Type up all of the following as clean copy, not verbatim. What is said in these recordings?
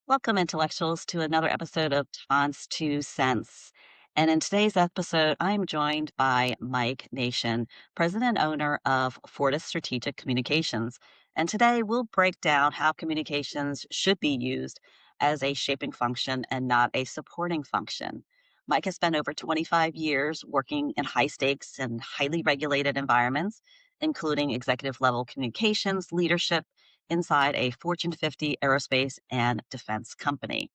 Welcome, intellectuals, to another episode of Todd's Two Cents. And in today's episode, I'm joined by Mike Nachshen, president and owner of Fortis Strategic Communications. And today we'll break down how communications should be used as a shaping function and not a supporting function. Mike has spent over 25 years working in high stakes and highly regulated environments, including executive level communications, leadership, inside a Fortune 50 aerospace and defense company.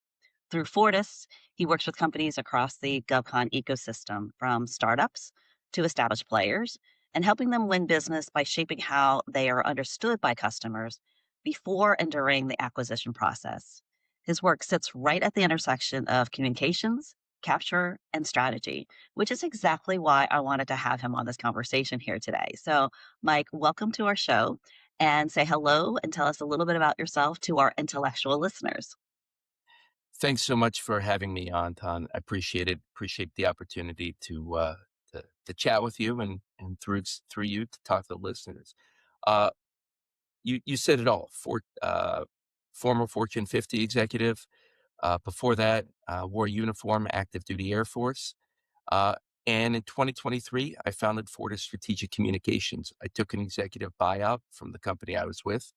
Through Fortis, he works with companies across the GovCon ecosystem, from startups to established players, and helping them win business by shaping how they are understood by customers before and during the acquisition process. His work sits right at the intersection of communications, capture, and strategy, which is exactly why I wanted to have him on this conversation here today. So, Mike, welcome to our show, and say hello and tell us a little bit about yourself to our intellectual listeners. Thanks so much for having me on, Ton. I appreciate it. Appreciate the opportunity to chat with you and through you to talk to the listeners. Uh, you said it all. Former Fortune 50 executive. Before that, wore a uniform, active duty Air Force. Uh, and in 2023, I founded Fortis Strategic Communications. I took an executive buyout from the company I was with.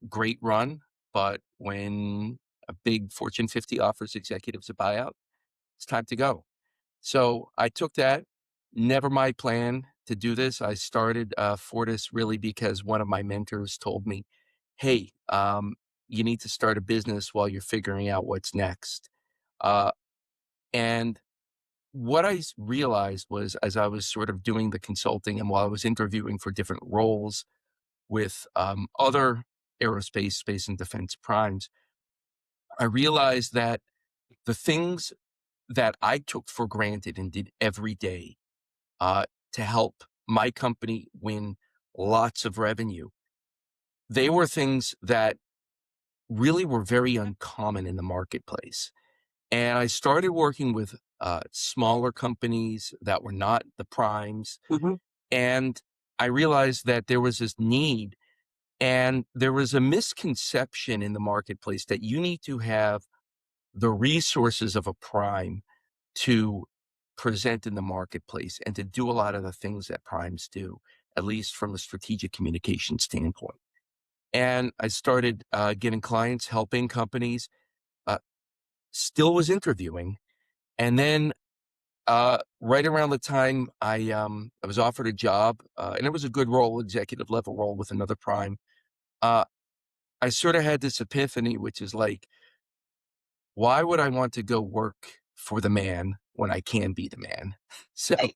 Great run, but when a big Fortune 50 offers executives a buyout, it's time to go. So I took that. Never my plan to do this. I started Fortis really because one of my mentors told me, "Hey, you need to start a business while you're figuring out what's next." Uh, and what realized was, as I was sort of doing the consulting and while I was interviewing for different roles with other aerospace, space, and defense primes, I realized that the things that I took for granted and did every day uh, to help my company win lots of revenue, they were things that really were very uncommon in the marketplace. And I started working with smaller companies that were not the primes. Mhm. And I realized that there was this need and there was a misconception in the marketplace that you need to have the resources of a prime to present in the marketplace and to do a lot of the things that primes do, at least from a strategic communication standpoint. And I started getting clients, helping companies, uh, still was interviewing. And then right around the time I was offered a job, and it was a good role, executive level role with another prime, uh, I sort of had this epiphany, which is like, why would I want to go work for the man when I can be the man? So, Right.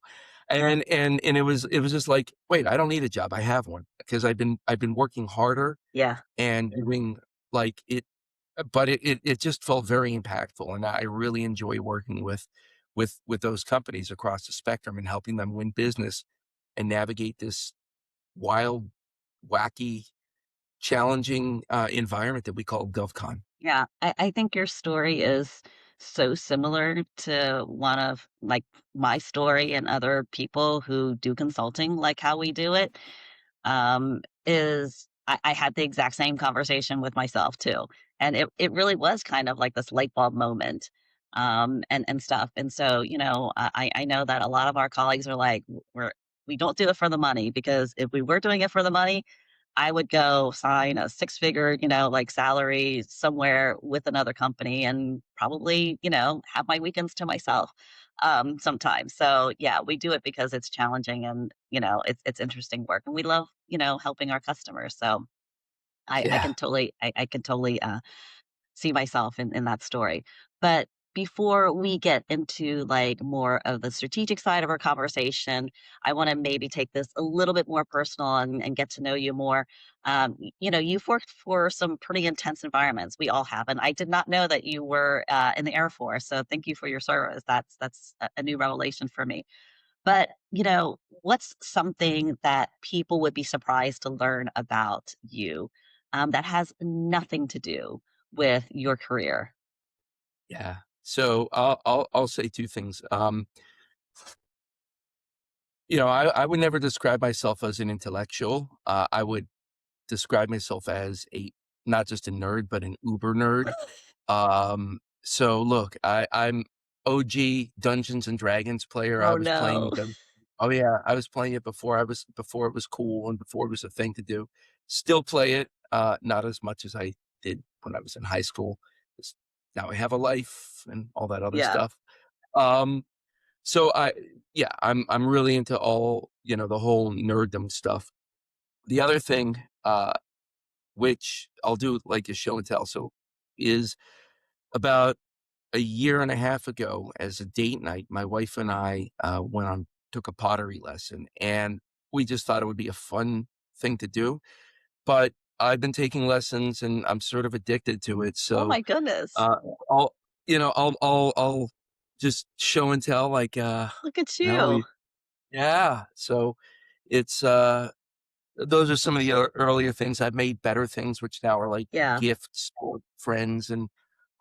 and it was just like, wait, I don't need a job. I have one because I've been working harder Yeah. and doing like it, but it just felt very impactful, and I really enjoy working with those companies across the spectrum and helping them win business and navigate this wild, wacky, challenging environment that we call GovCon. Yeah, I think your story is so similar to one of like my story and other people who do consulting, like how we do it. Is I had the exact same conversation with myself too. And it really was kind of like this light bulb moment, and stuff. And so, I know that a lot of our colleagues are like, we don't do it for the money, because if we were doing it for the money, I would go sign a six-figure, like, salary somewhere with another company and probably, have my weekends to myself, sometimes. So, yeah, we do it because it's challenging and, it's interesting work, and we love, helping our customers. So Yeah. I can totally, see myself in that story. But before we get into like more of the strategic side of our conversation, I want to maybe take this a little bit more personal and get to know you more. You've worked for some pretty intense environments. We all have, and I did not know that you were in the Air Force. So thank you for your service. That's a new revelation for me. But what's something that people would be surprised to learn about you, that has nothing to do with your career? Yeah. So I'll say two things. I would never describe myself as an intellectual. I would describe myself as a not just a nerd, but an uber nerd. So look, I'm OG Dungeons and Dragons player. I Oh, was playing no. them. Oh yeah, I was playing it before it was cool and before it was a thing to do. Still play it, not as much as I did when I was in high school. 'Cause now I have a life and all that other Yeah. stuff. Um, so yeah, I'm really into all, the whole nerddom stuff. The other thing, which I'll do like a show and tell, so is about a year and a half ago as a date night, my wife and I went on took a pottery lesson, and we just thought it would be a fun thing to do. But I've been taking lessons, and I'm sort of addicted to it. Oh So my goodness. uh, I'll I'll just show and tell, like Look at you know you. we yeah. So it's those are some of the earlier things. I've made better things, which now are like Yeah. gifts for friends and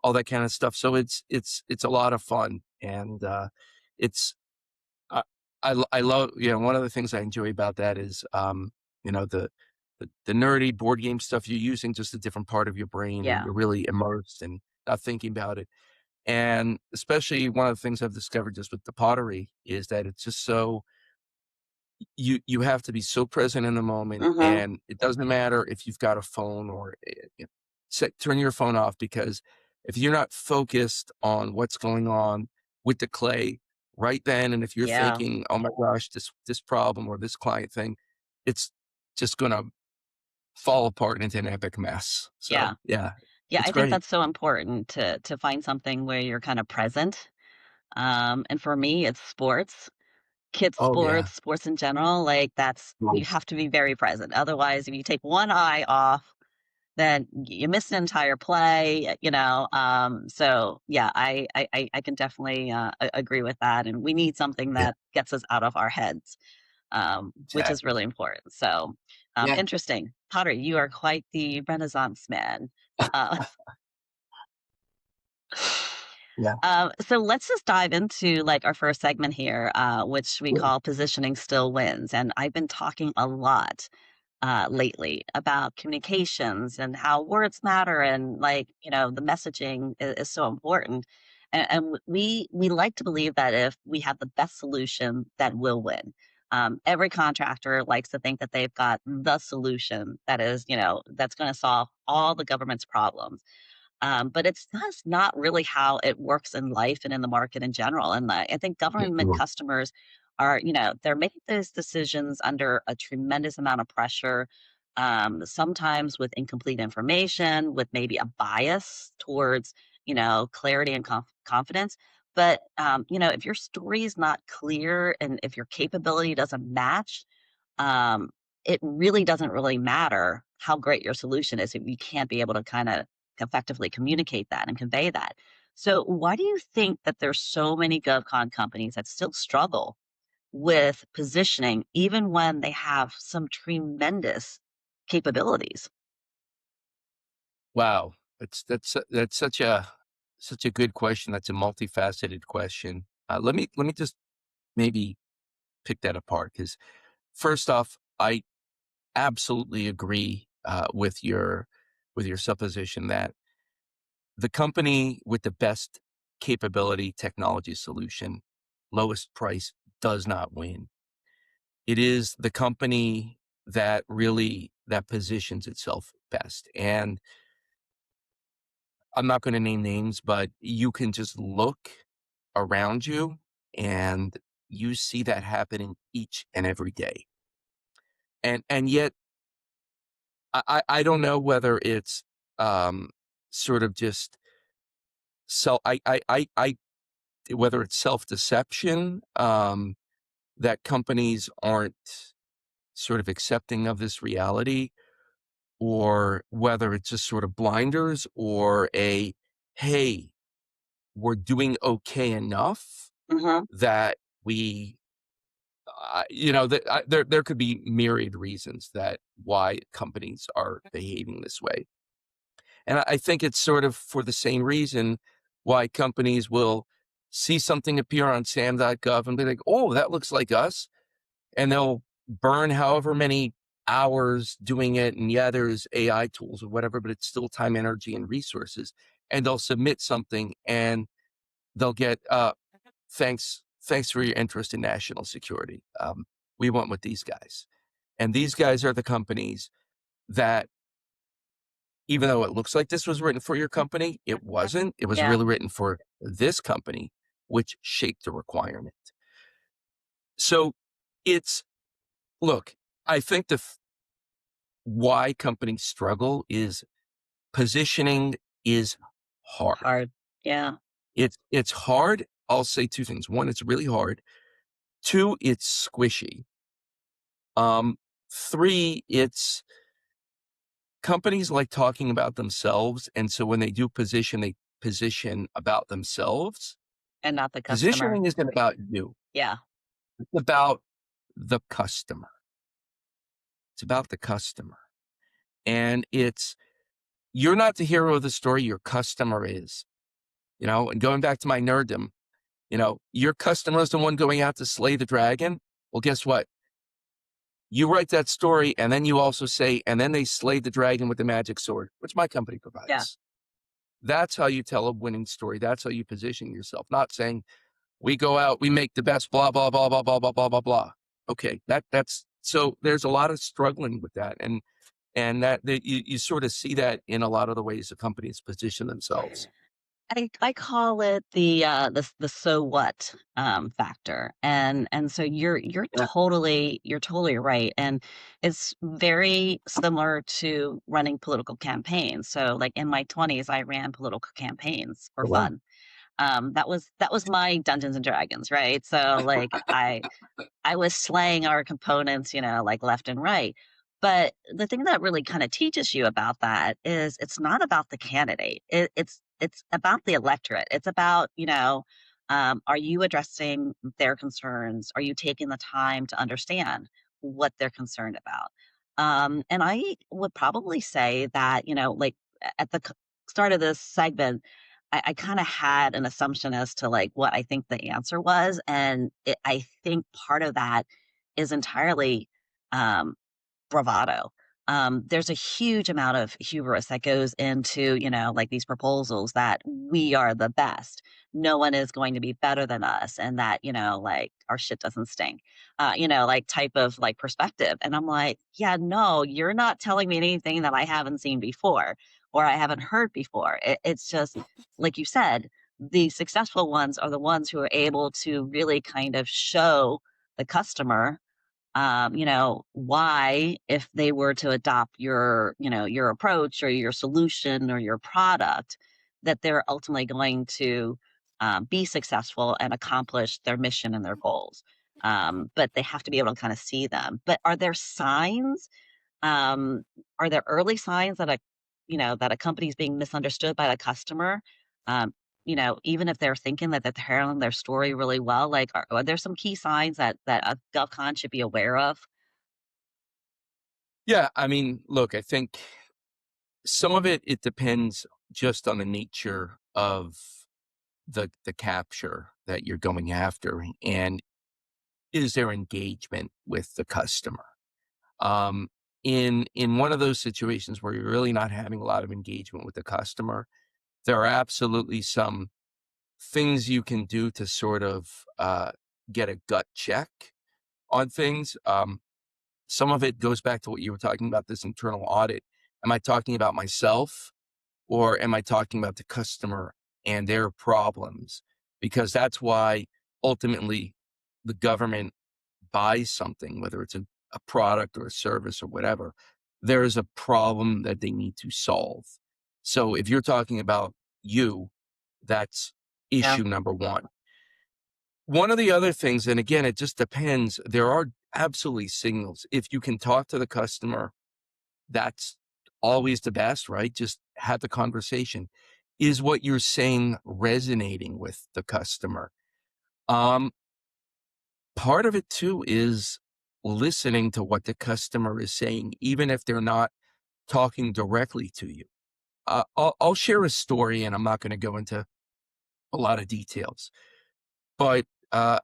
all that kind of stuff. So it's a lot of fun, and it's I I love, one of the things I enjoy about that is you know the, the nerdy board game stuff. You're using just a different part of your brain, and Yeah. you're really immersed and not thinking about it. And especially one of the things I've discovered just with the pottery is that it's just so you have to be so present in the moment, Mhm. and it doesn't matter if you've got a phone or turn your phone off, because if you're not focused on what's going on with the clay right then, and if you're Yeah. thinking, oh my gosh, this problem or this client thing, it's just gonna fall apart into an epic mess. So Yeah. yeah, Yeah, it's I think great. that's so important to find something where you're kind of present. And for me, it's sports. Kids Oh yeah. sports, sports in general, like, that's you Nice. have to be very present. Otherwise, if you take one eye off, then you miss an entire play, so, yeah, I can definitely, agree with that, and we need something Yeah, that gets us out of our heads, which is exactly. really important. So, Yeah, interesting. Pottery, you are quite the Renaissance man. Uh yeah. So let's just dive into like our first segment here, which we Cool. call positioning still wins. And I've been talking a lot lately about communications and how words matter, and like the messaging is so important. And we like to believe that if we have the best solution, that will win. Every contractor likes to think that they've got the solution that is, that's going to solve all the government's problems, but it's just not really how it works in life and in the market in general. And I think Yeah, government cool. customers are, they're making those decisions under a tremendous amount of pressure, sometimes with incomplete information, with maybe a bias towards, clarity and confidence. But, if your story is not clear and if your capability doesn't match, um, it really doesn't really matter how great your solution is if you can't be able to kind of effectively communicate that and convey that. So, why do you think that there's so many GovCon companies that still struggle with positioning, even when they have some tremendous capabilities? Wow. That's such a good question. That's a multifaceted question. Let me just maybe pick that apart, because first off, I absolutely agree with your supposition that the company with the best capability technology solution, lowest price, does not win. It is the company that positions itself best. And I'm not gonna name names, but you can just look around you, and you see that happening each and every day. And yet I don't know whether it's, sort of just I whether it's self-deception, that companies aren't sort of accepting of this reality, or whether it's just sort of blinders, or "Hey, we're doing okay enough Hmm. that we," there could be myriad reasons that why companies are behaving this way. And I think it's sort of for the same reason why companies will see something appear on sam.gov and be like, "Oh, that looks like us." And they'll burn however many hours doing it. And yeah, there's AI tools or whatever, but it's still time, energy, and resources. and they'll submit something and they'll get, thanks for your interest in national security. We went with these guys. And these guys are the companies that, even though it looks like this was written for your company, it wasn't. It was Yeah. really written for this company, which shaped the requirement. So it's, look, I think why companies struggle is positioning is hard. Hard. Yeah. It's hard. I'll say two things. One, it's really hard. Two, it's squishy. Um, Three, it's companies like talking about themselves. And so when they do position, they position about themselves. And not the customer. Positioning isn't about you. Yeah. It's about the customer. It's about the customer. And you're not the hero of the story, your customer is. And going back to my nerddom, your customer is the one going out to slay the dragon. Well, guess what? You write that story, and then you also say, and then they slayed the dragon with the magic sword, which my company Yeah. provides. That's how you tell a winning story. That's how you position yourself, not saying, we go out, we make the best, blah, blah, blah, blah, blah, blah, blah, blah, blah. Okay, that's so there's a lot of struggling with that. And that you sort of see that in a lot of the ways the companies position themselves. I call it the so what factor, and so you're Yeah. totally right, and it's very similar to running political campaigns. So like in my 20s, I ran political campaigns for Oh, wow. fun. That was my Dungeons and Dragons, right? So like I was slaying our components, like left and right. But the thing that really kind of teaches you about that is it's not about the candidate. It's about the electorate. It's about, are you addressing their concerns? Are you taking the time to understand what they're concerned about? And I would probably say that, like at the start of this segment, I kind of had an assumption as to like what I think the answer was, and I think part of that is entirely um, bravado. There's a huge amount of hubris that goes into, like these proposals that we are the best. No one is going to be better than us, and that, like our shit doesn't stink, like type of like perspective. And I'm like, yeah, no, you're not telling me anything that I haven't seen before or I haven't heard before. It's just, like you said, the successful ones are the ones who are able to really kind of show the customer why, if they were to adopt your approach or your solution or your product, that they're ultimately going to be successful and accomplish their mission and their goals. But they have to be able to kind of see them. But are there signs? Are there early signs that a company is being misunderstood by the customer? Um, even if they're thinking that they're telling their story really well, like, are there some key signs that a GovCon should be aware of? Yeah, I mean, look, I think some of it depends just on the nature of the capture that you're going after, and is there engagement with the customer? Um, in one of those situations where you're really not having a lot of engagement with the customer, there are absolutely some things you can do to sort of get a gut check on things. Some of it goes back to what you were talking about, this internal audit. Am I talking about myself, or am I talking about the customer and their problems? Because that's why ultimately the government buys something, whether it's a product or a service or whatever. There is a problem that they need to solve. So if you're talking about you, that's Yeah. issue number one. One of the other things, and again, it just depends, there are absolutely signals. If you can talk to the customer, that's always the best, right? Just have the conversation. Is what you're saying resonating with the customer? Um, Part of it too is listening to what the customer is saying, even if they're not talking directly to you. I'll share a story, and I'm not going to go into a lot of details, but I'll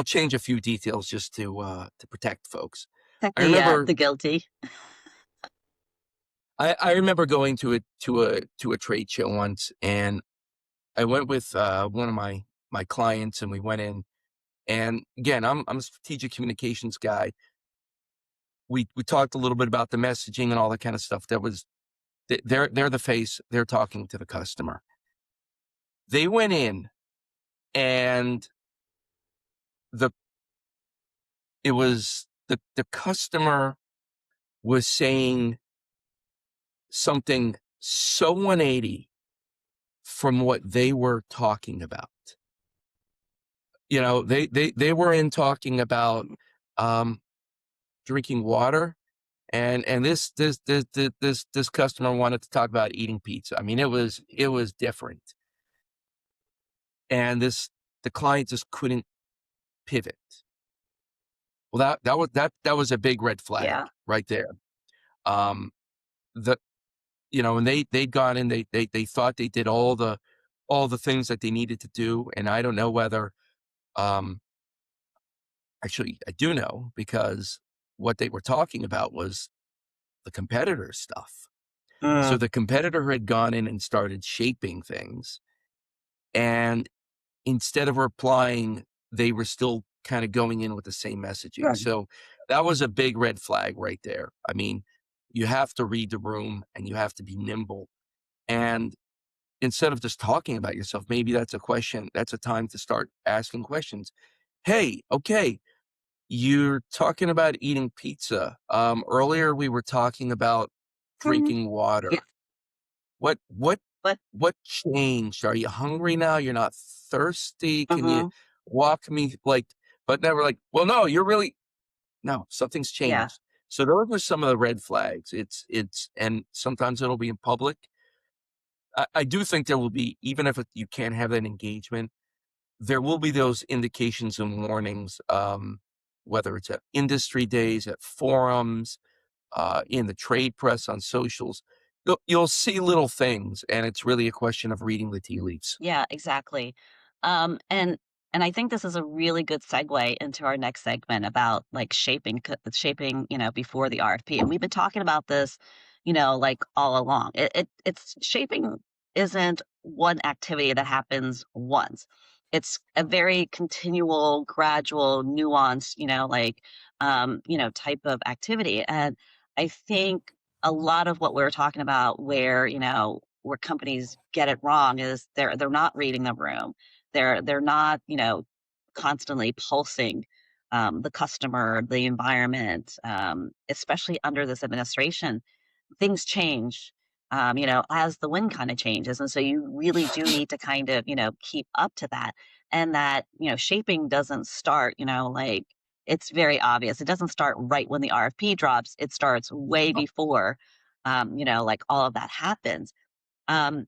change a few details just to protect folks. Protect I remember the guilty. I remember going to a trade show once, and I went with one of my clients, and we went in. And again, I'm a strategic communications guy. We talked a little bit about the messaging and all that kind of stuff. They're the face. They're talking to the customer. They went in, and the it was the customer was saying something so 180 from what they were talking about. They were in talking about um, drinking water, and this customer wanted to talk about eating pizza. I mean, it was different, and the client just couldn't pivot. Well, that was a big red flag Yeah. right there. Um, the and they'd gone in, they thought they did all the things that they needed to do, and I don't know whether um actually I do know, because what they were talking about was the competitor stuff. So Mm, the competitor had gone in and started shaping things, and instead of replying, they were still kind of going in with the same messaging. right. So that was a big red flag right there. I mean, you have to read the room and you have to be nimble. And instead of just talking about yourself, maybe that's a time to start asking questions. Hey, okay, you're talking about eating pizza. Earlier we were talking about Mhm. drinking water. Yeah. What what But what changed? Are you hungry now? You're not thirsty? Can you mhm. walk me but never like, well, no, you're really no, something's Yeah. changed. So those were some of the red flags. And sometimes it'll be in public. I do think there will be, even if you can't have that engagement, there will be those indications and warnings, whether it's at industry days, at forums, in the trade press, on socials. You'll see little things, and it's really a question of reading the tea leaves. Yeah, exactly. Um, and and I think this is a really good segue into our next segment about like shaping, before the RFP. And we've been talking about this, like all along. It's shaping isn't one activity that happens once. It's a very continual, gradual, nuanced, type of activity. And I think a lot of what we're talking about where companies get it wrong is they're not reading the room. They're not, constantly pulsing the customer, the environment, especially under this administration. Things change, as the wind kind of changes. And so you really do need to kind of, keep up to that. And that, shaping doesn't start, like it's very obvious. It doesn't start right when the RFP drops. It starts way before, like all of that happens. Um,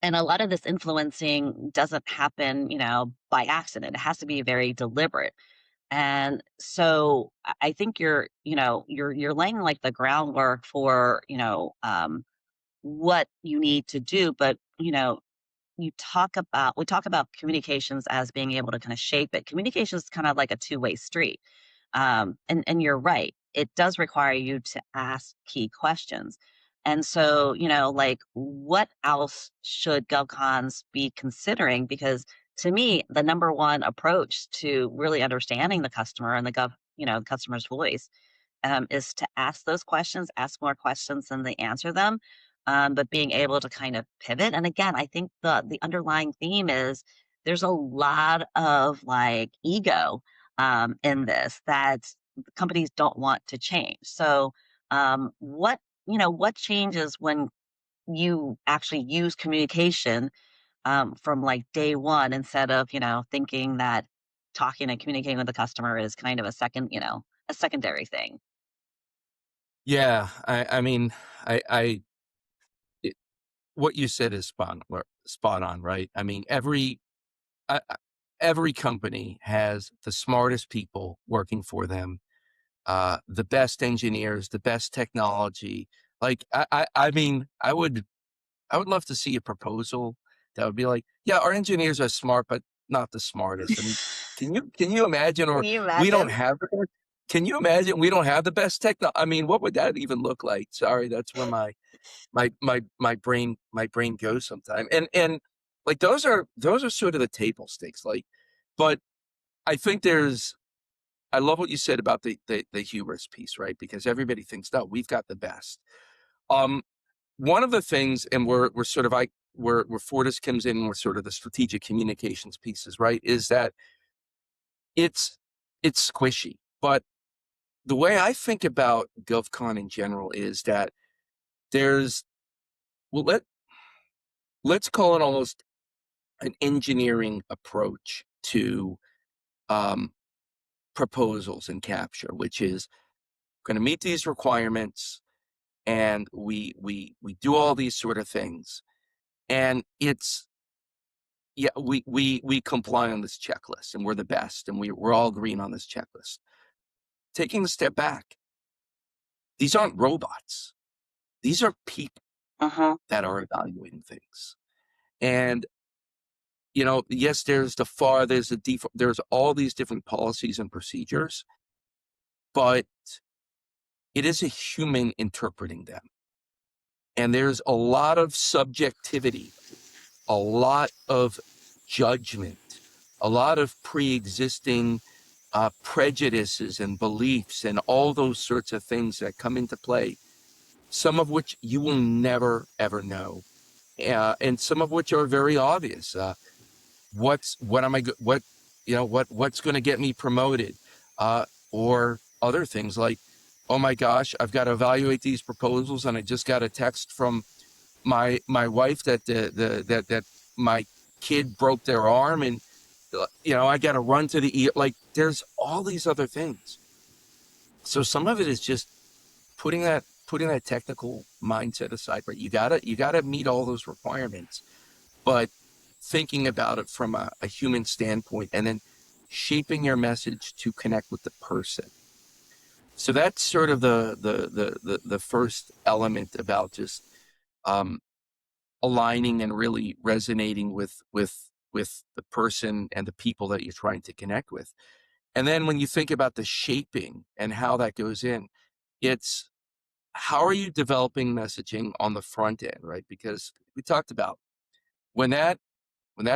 and a lot of this influencing doesn't happen, by accident. It has to be very deliberate. And so I think you're laying like the groundwork for, what you need to do. But, we talk about communications as being able to kind of shape it. Communication is kind of like a two-way street. And you're right. It does require you to ask key questions. And so, like what else should GovCons be considering? Because to me, the number one approach to really understanding the customer and the customer's voice is to ask those questions, ask more questions than they answer them, but being able to kind of pivot. And again, I think the underlying theme is there's a lot of like ego in this that companies don't want to change. So, what changes when you actually use communication from like day one instead of thinking that talking and communicating with the customer is kind of a secondary thing. Yeah, I mean, I it, what you said is spot on, right? I mean, every company has the smartest people working for them, the best engineers, the best technology. Like, I mean, I would love to see a proposal that would be like, yeah, our engineers are smart, but not the smartest. I mean, can you imagine? Can Or you we don't imagine? have can you imagine we don't have the best techno? I mean, what would that even look like? Sorry, that's where my brain goes sometime. And like those are sort of the table stakes. Like, but I think I love what you said about the hubris piece, right? Because everybody thinks, no, we've got the best. Um, One of the things, and we're sort of where Fortis comes in, we're sort of the strategic communications pieces, right? Is that it's squishy. But the way I think about GovCon in general is that there's well let's call it almost an engineering approach to um, proposals and capture, which is going to meet these requirements, and we do all these sort of things, and it's yeah, we comply on this checklist, and we're the best, and we're all green on this checklist. Taking a step back, these aren't robots. These are people Uh-huh. that are evaluating things. And yes, there's there's a default, there's all these different policies and procedures, but it is a human interpreting them. And there's a lot of subjectivity, a lot of judgment, a lot of pre-existing prejudices and beliefs and all those sorts of things that come into play, some of which you will never, ever know. And some of which are very obvious. What am I, what, what's going to get me promoted? Or other things like, oh my gosh, I've got to evaluate these proposals, and I just got a text from my wife that that my kid broke their arm, and I got to run to the like there's all these other things. So some of it is just putting that technical mindset aside, right? You gotta meet all those requirements, but thinking about it from a human standpoint, and then shaping your message to connect with the person. So that's sort of the first element about just um, aligning and really resonating with the person and the people that you're trying to connect with. And then when you think about the shaping and how that goes in, it's how are you developing messaging on the front end, right? Because we talked about when that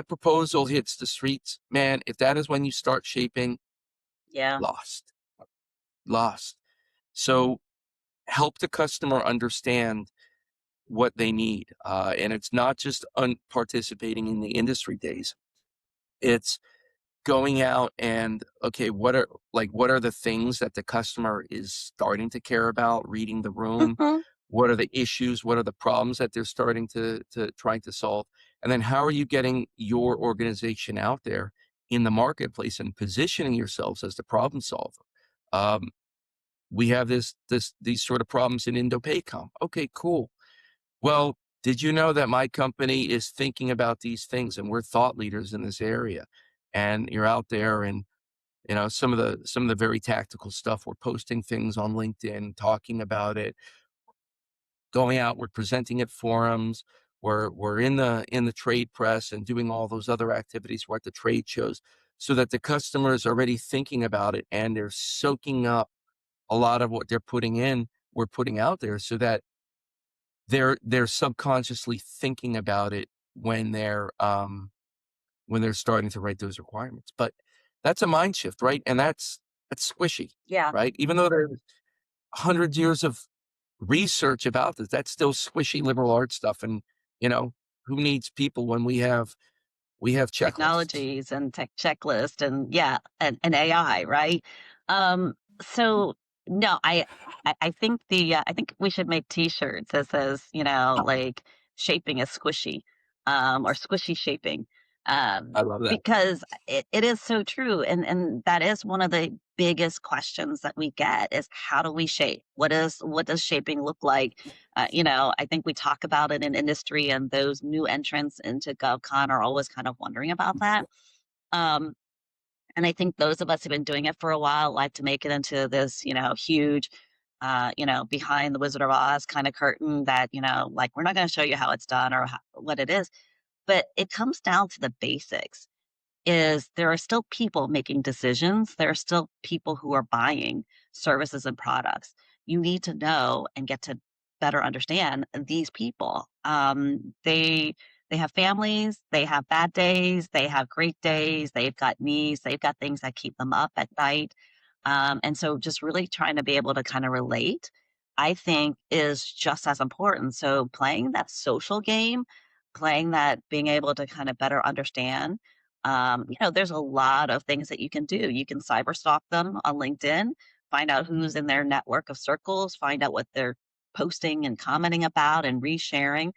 proposal hits the streets, man, if that is when you start shaping, Yeah. lost, lost. So help the customer understand what they need. And it's not just participating in the industry days. It's going out and, okay, what are the things that the customer is starting to care about, reading the room? Mhm. What are the issues? What are the problems that they're starting to trying to solve? And then how are you getting your organization out there in the marketplace and positioning yourselves as the problem solver? Um, we have these sort of problems in IndoPACOM. Okay, cool. Well, did you know that my company is thinking about these things, and we're thought leaders in this area? And you're out there, and some of the very tactical stuff. We're posting things on LinkedIn, talking about it, going out. We're presenting at forums. We're in the trade press and doing all those other activities. We're at the trade shows, so that the customer is already thinking about it, and they're soaking up a lot of what we're putting out there, so that they're subconsciously thinking about it when they're starting to write those requirements. But that's a mind shift, right? And that's squishy, Yeah. right? Even though there's hundreds of years of research about this, that's still squishy liberal arts stuff. And you know, who needs people when we have checklists? Technologies and tech checklist and yeah, and AI, right? Um, so no, I think I think we should make T-shirts that says, like shaping is squishy, or squishy shaping, I love that. because it is so true, and that is one of the biggest questions that we get is how do we shape? What does shaping look like? I think we talk about it in industry, and those new entrants into GovCon are always kind of wondering about that. Um, and I think those of us who've been doing it for a while like to make it into this, huge, behind the Wizard of Oz kind of curtain that, like we're not going to show you how it's done or what it is. But it comes down to the basics is there are still people making decisions. There are still people who are buying services and products. You need to know and get to better understand these people. They have families, they have bad days, they have great days, they've got needs, they've got things that keep them up at night. And so just really trying to be able to kind of relate, I think, is just as important. So playing that social game, playing that, being able to kind of better understand. There's a lot of things that you can do. You can cyber stalk them on LinkedIn, find out who's in their network of circles, find out what they're posting and commenting about and resharing,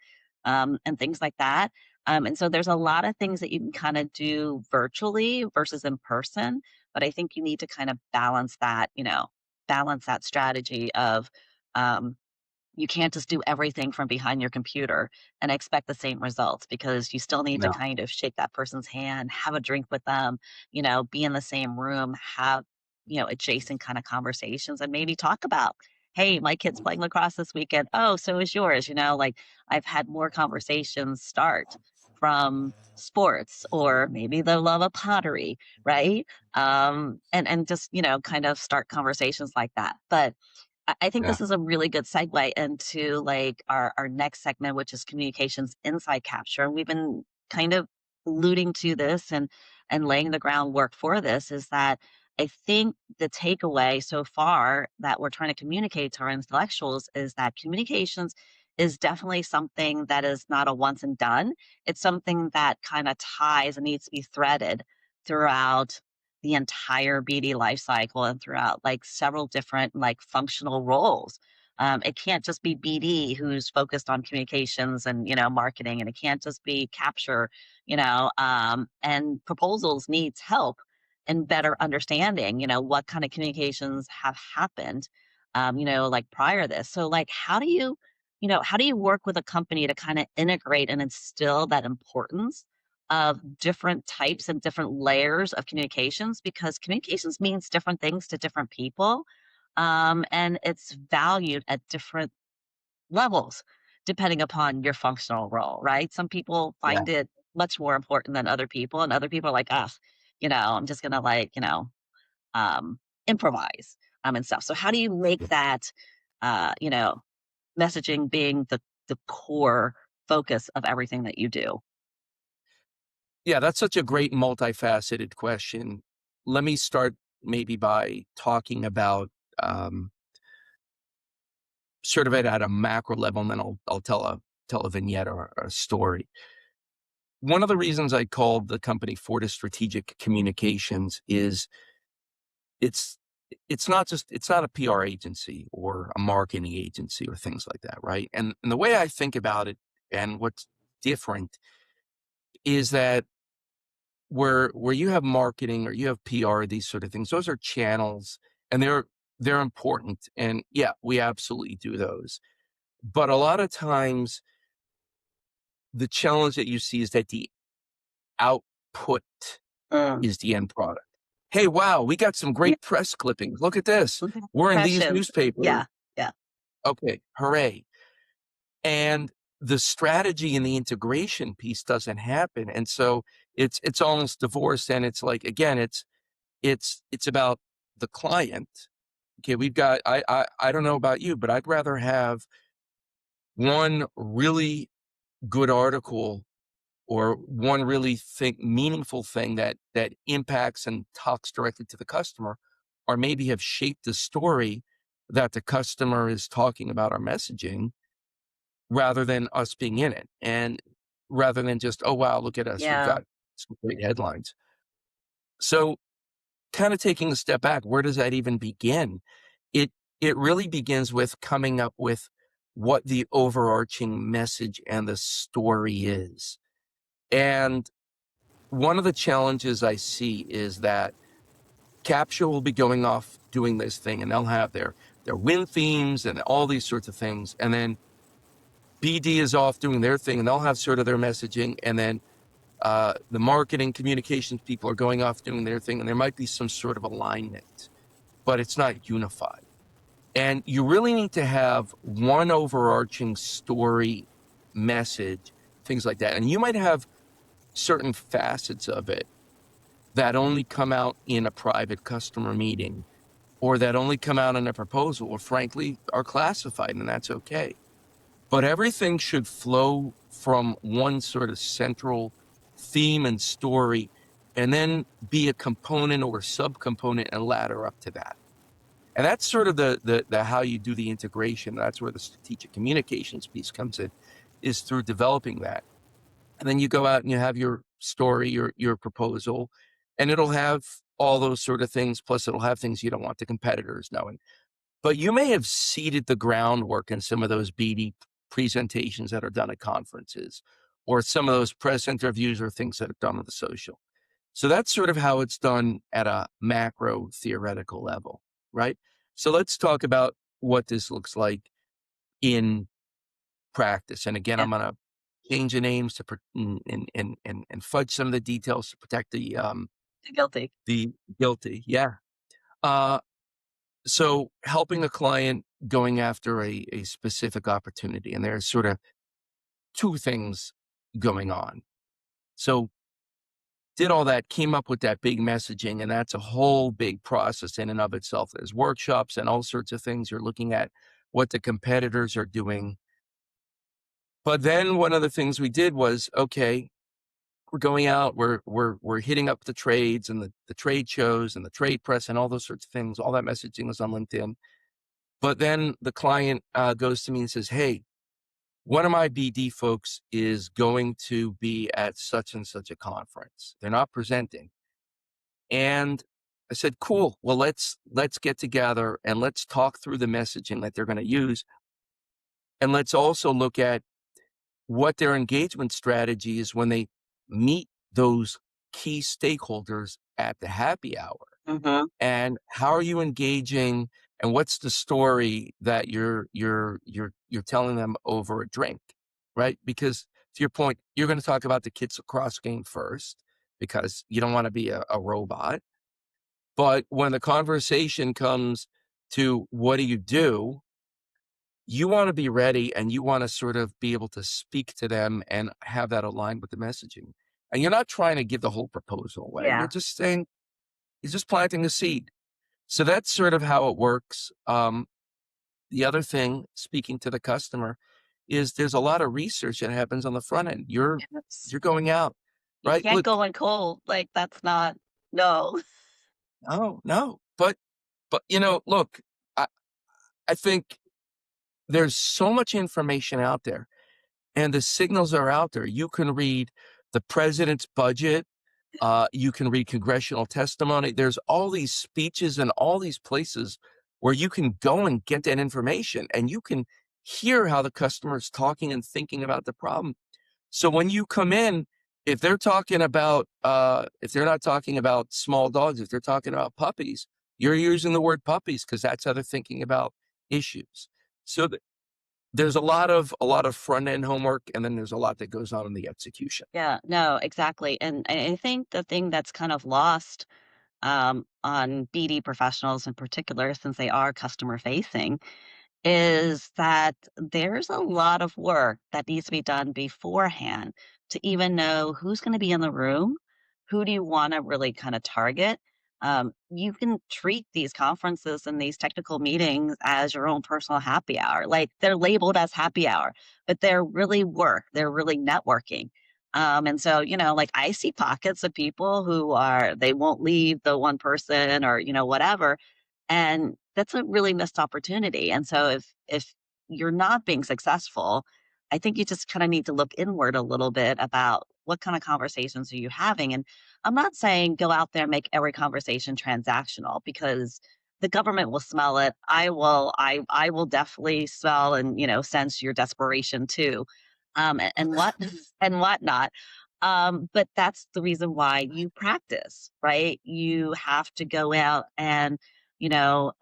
and things like that. And so there's a lot of things that you can kind of do virtually versus in person. But I think you need to kind of balance that strategy of, um, you can't just do everything from behind your computer and expect the same results, because you still need to No. kind of shake that person's hand, have a drink with them, be in the same room, have, adjacent kind of conversations, and maybe talk about, hey, my kid's playing lacrosse this weekend. Oh, so is yours. Like, I've had more conversations start from sports, or maybe the love of pottery, right? And just, kind of start conversations like that. But I think Yeah. this is a really good segue into, like, our next segment, which is communications insight capture. And we've been kind of alluding to this and laying the groundwork for this, is that I think the takeaway so far that we're trying to communicate to our intellectuals is that communications is definitely something that is not a once and done. It's something that kind of ties and needs to be threaded throughout the entire BD life cycle and throughout, like, several different, like, functional roles. It can't just be BD who's focused on communications and, marketing, and it can't just be capture, and proposals needs help in better understanding, what kind of communications have happened, like, prior to this. So, like, how do you work with a company to kind of integrate and instill that importance of different types and different layers of communications, because communications means different things to different people, and it's valued at different levels depending upon your functional role, right? Some people Yeah. find it much more important than other people, and other people are like, ah, I'm just gonna, like, um, improvise, and stuff. So how do you make that, uh, you know, messaging being the core focus of everything that you do? Yeah, that's such a great multifaceted question. Let me start maybe by talking about sort of it at a macro level, and then I'll tell a vignette or a story. One of the reasons I called the company Fortis Strategic Communications is it's it's not a PR agency or a marketing agency or things like that, right? And the way I think about it and what's different is that where you have marketing or you have PR, these sort of things, those are channels, and they're important. And yeah, we absolutely do those. But a lot of times the challenge that you see is that the output Mm. is the end product. Hey, wow, we got some Yeah. great press clippings. Look at this. Mhm. We're in these Impressions. newspapers. Yeah, yeah, Okay, hooray. And the strategy and the integration piece doesn't happen. And so it's almost divorced. And it's like, again, it's about the client. Okay, we've got I don't know about you, but I'd rather have one really good article or one really meaningful thing that impacts and talks directly to the customer, or maybe have shaped the story that the customer is talking about our messaging, rather than us being in it, and rather than just, oh wow, look at us, we've yeah, got some great headlines. So kind of taking a step back, where does that even begin? It really begins with coming up with what the overarching message and the story is. And one of the challenges I see is that Capture will be going off doing this thing, and they'll have their win themes and all these sorts of things. And then BD is off doing their thing, and they'll have sort of their messaging. And then the marketing communications people are going off doing their thing, and there might be some sort of alignment, but it's not unified. And you really need to have one overarching story, message, things like that. And you might have certain facets of it that only come out in a private customer meeting, or that only come out in a proposal, or frankly are classified, and that's okay. but everything should flow from one sort of central theme and story, and then be a component or subcomponent and ladder up to that. And that's sort of the how you do the integration. That's where the strategic communications piece comes in, is through developing that. And then you go out and you have your story, your proposal, and it'll have all those sort of things. Plus, it'll have things you don't want the competitors knowing. But you may have seeded the groundwork in some of those BD presentations that are done at conferences, or some of those press interviews or things that are done on the social. So that's sort of how it's done at a macro theoretical level, right? So let's talk about what this looks like in practice. And again, Yeah, I'm going to change the names to and fudge some of the details to protect guilty. the guilty. Yeah. Uh, so helping a client going after a specific opportunity, and there's sort of two things going on. So did all that, came up with that big messaging, and that's a whole big process in and of itself. There's workshops and all sorts of things. You're looking at what the competitors are doing. But then one of the things we did was, okay, we're going out, we're hitting up the trades and the trade shows and the trade press and all those sorts of things. All that messaging was on LinkedIn. But then the client goes to me and says, hey, one of my BD folks is going to be at such and such a conference. They're not presenting. And I said, cool. Well, let's get together and let's talk through the messaging that they're going to use. And let's also look at what their engagement strategy is when they meet those key stakeholders at the happy hour. Hmm. And how are you engaging, and what's the story that you're telling them over a drink, right? Because to your point, you're going to talk about the kids lacrosse game first because you don't want to be a robot. But when the conversation comes to what do, you want to be ready and you want to sort of be able to speak to them and have that aligned with the messaging. And you're not trying to give the whole proposal away. You're Yeah. just saying, you're just planting a seed. So that's sort of how it works. The other thing, speaking to the customer, is there's a lot of research that happens on the front end. Yes. You're going out, You right? can't Look, go in cold. Like, that's not, no. no, no, but look, I I think there's so much information out there, and the signals are out there. You can read the president's budget. You can read congressional testimony. There's all these speeches and all these places where you can go and get that information, and you can hear how the customer is talking and thinking about the problem. So when you come in, if they're talking about, if they're not talking about small dogs, if they're talking about puppies, you're using the word puppies because that's how they're thinking about issues. So there's a lot of front end homework, and then there's a lot that goes on in the execution. Yeah, no, exactly. And I think the thing that's kind of lost on BD professionals in particular, since they are customer facing, is that there's a lot of work that needs to be done beforehand to even know who's going to be in the room, who do you want to really kind of target. You can treat these conferences and these technical meetings as your own personal happy hour. Like, they're labeled as happy hour, but they're really work. They're really networking. And so, like, I see pockets of people who they won't leave the one person or, whatever, and that's a really missed opportunity. And so if you're not being successful, I think you just kind of need to look inward a little bit about what kind of conversations are you having. And I'm not saying go out there and make every conversation transactional, because the government will smell it. I will definitely smell and, sense your desperation too. And what and whatnot. But that's the reason why you practice, right? You have to go out and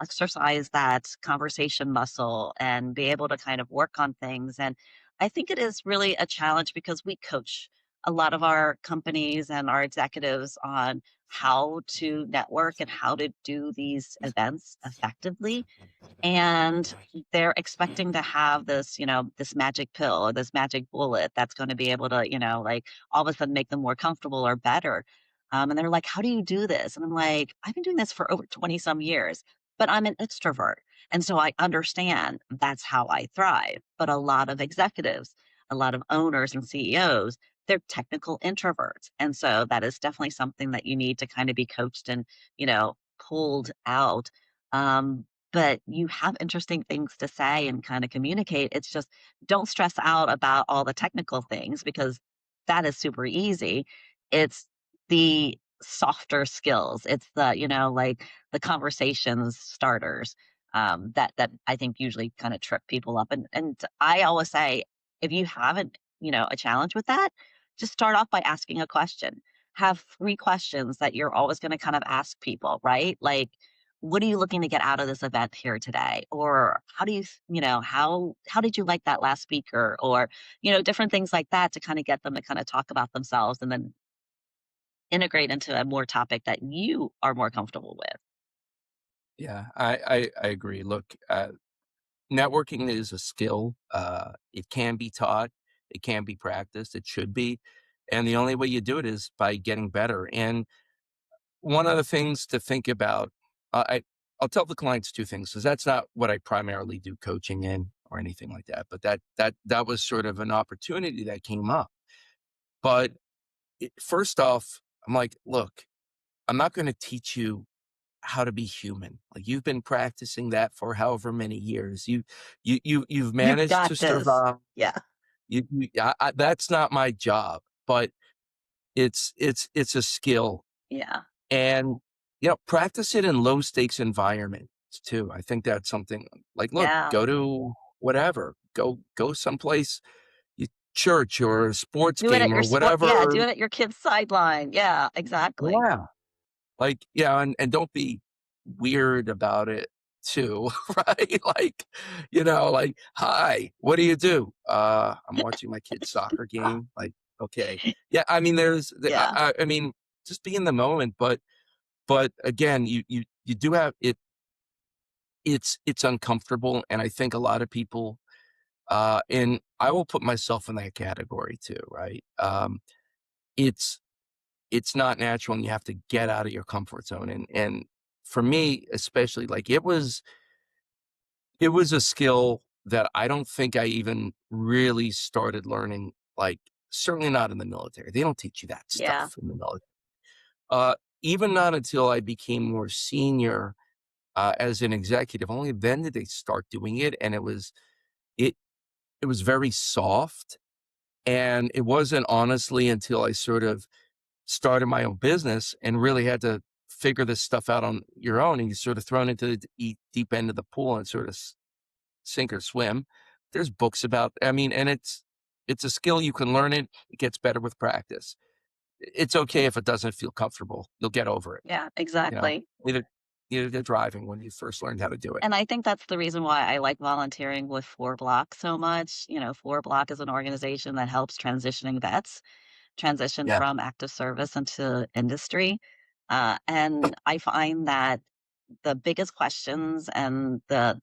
exercise that conversation muscle and be able to kind of work on things. And I think it is really a challenge because we coach a lot of our companies and our executives on how to network and how to do these events effectively. And they're expecting to have this, this magic pill or this magic bullet that's going to be able to, like, all of a sudden make them more comfortable or better. And they're like, how do you do this? And I'm like, I've been doing this for over 20 some years. but I'm an extrovert. And so I understand that's how I thrive. But a lot of executives, a lot of owners and CEOs, they're technical introverts. And so that is definitely something that you need to kind of be coached and, pulled out. Um, but you have interesting things to say and kind of communicate. It's just don't stress out about all the technical things because that is super easy. It's the softer skills. It's the, like the conversations starters that I think usually kind of trip people up. And I always say, if you haven't, a challenge with that, just start off by asking a question. Have 3 questions that you're always going to kind of ask people, right? Like, what are you looking to get out of this event here today? Or how do you, how did you like that last speaker? Or, different things like that to kind of get them to kind of talk about themselves and then integrate into a more topic that you are more comfortable with. Yeah, I agree. Look, networking is a skill. It can be taught, it can be practiced, it should be. And the only way you do it is by getting better. And one of the things to think about, I'll tell the clients 2 things because that's not what I primarily do coaching in or anything like that. But that was sort of an opportunity that came up. But first off, I'm like, look, I'm not going to teach you how to be human. Like you've been practicing that for however many years. You've You've managed got to this. survive. Yeah. That's not my job, but it's a skill, Yeah. and practice it in low stakes environments too. I think that's something like, look, Yeah. go to whatever, go someplace, church or a sports Do it at game your or sport. Yeah. whatever. Do it at your kid's sideline. Yeah. Exactly. Yeah. Like, yeah, and don't be weird about it too, right? Like, like, "Hi, what do you do?" I'm watching my kid's soccer game." Like, "Okay." Yeah, I mean, there's the Yeah. I mean, just be in the moment, but again, you do have it's uncomfortable, and I think a lot of people, and I will put myself in that category too, right? It's it's not natural and you have to get out of your comfort zone. And for me, especially, like it was a skill that I don't think I even really started learning, like certainly not in the military. They don't teach you that Yeah. stuff in the military. Uh, Even not until I became more senior as an executive. Only then did they start doing it. And it it was very soft. And it wasn't honestly until I sort of started my own business and really had to figure this stuff out on your own, and you're sort of thrown into the deep end of the pool and sort of sink or swim. There's books about, I mean, and it's a skill. You can learn it. It gets better with practice. It's okay if it doesn't feel comfortable. You'll get over it. Yeah. You know, Exactly. neither neither did driving when you first learned how to do it. And I think that's the reason why I like volunteering with 4 Block so much. 4 Block is an organization that helps transitioning vets transition Yeah. from active service into industry. And I find that the biggest questions and the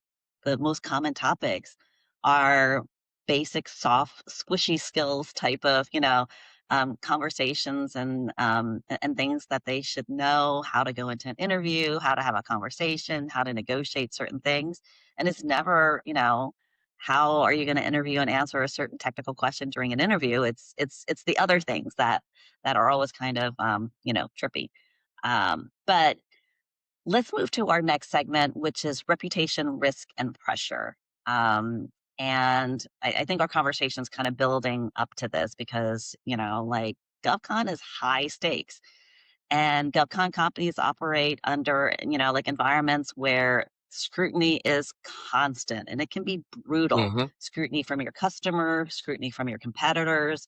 most common topics are basic, soft, squishy skills type of, conversations and things that they should know how to go into an interview, how to have a conversation, how to negotiate certain things. And it's never, how are you going to interview and answer a certain technical question during an interview? It's the other things that are always kind of trippy. But let's move to our next segment, which is reputation, risk, and pressure. Um, and I think our conversation is kind of building up to this because, like GovCon is high stakes. And GovCon companies operate under, like environments where scrutiny is constant and it can be brutal. Hmm. Scrutiny from your customer, scrutiny from your competitors,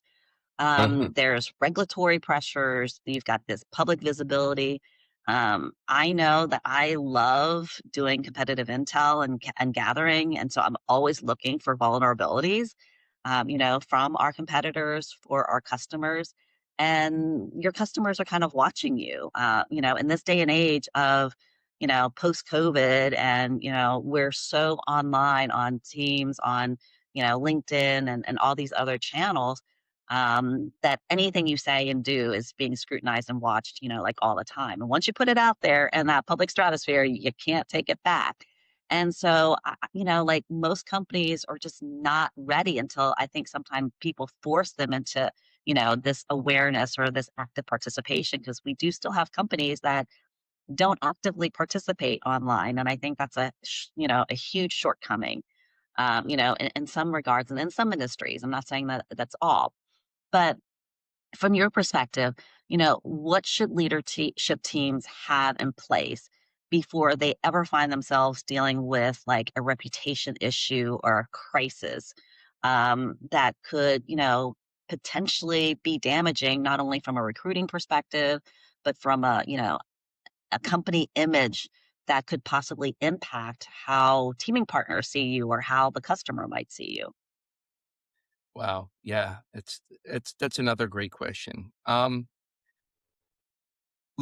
Hmm. there's regulatory pressures. You've got this public visibility. I know that I love doing competitive intel and gathering, and so I'm always looking for vulnerabilities, from our competitors for our customers. And your customers are kind of watching you. In this day and age of post COVID, and we're so online on Teams, on LinkedIn, and all these other channels that anything you say and do is being scrutinized and watched, like all the time. And once you put it out there in that public stratosphere, you can't take it back. And so, like most companies are just not ready until I think sometimes people force them into, this awareness or this active participation, because we do still have companies that don't actively participate online. And I think that's a huge shortcoming, in some regards and in some industries. I'm not saying that that's all, but from your perspective, what should leadership teams have in place before they ever find themselves dealing with like a reputation issue or a crisis that could, potentially be damaging, not only from a recruiting perspective, but from a company image that could possibly impact how teaming partners see you or how the customer might see you? Wow. Yeah, that's another great question. Let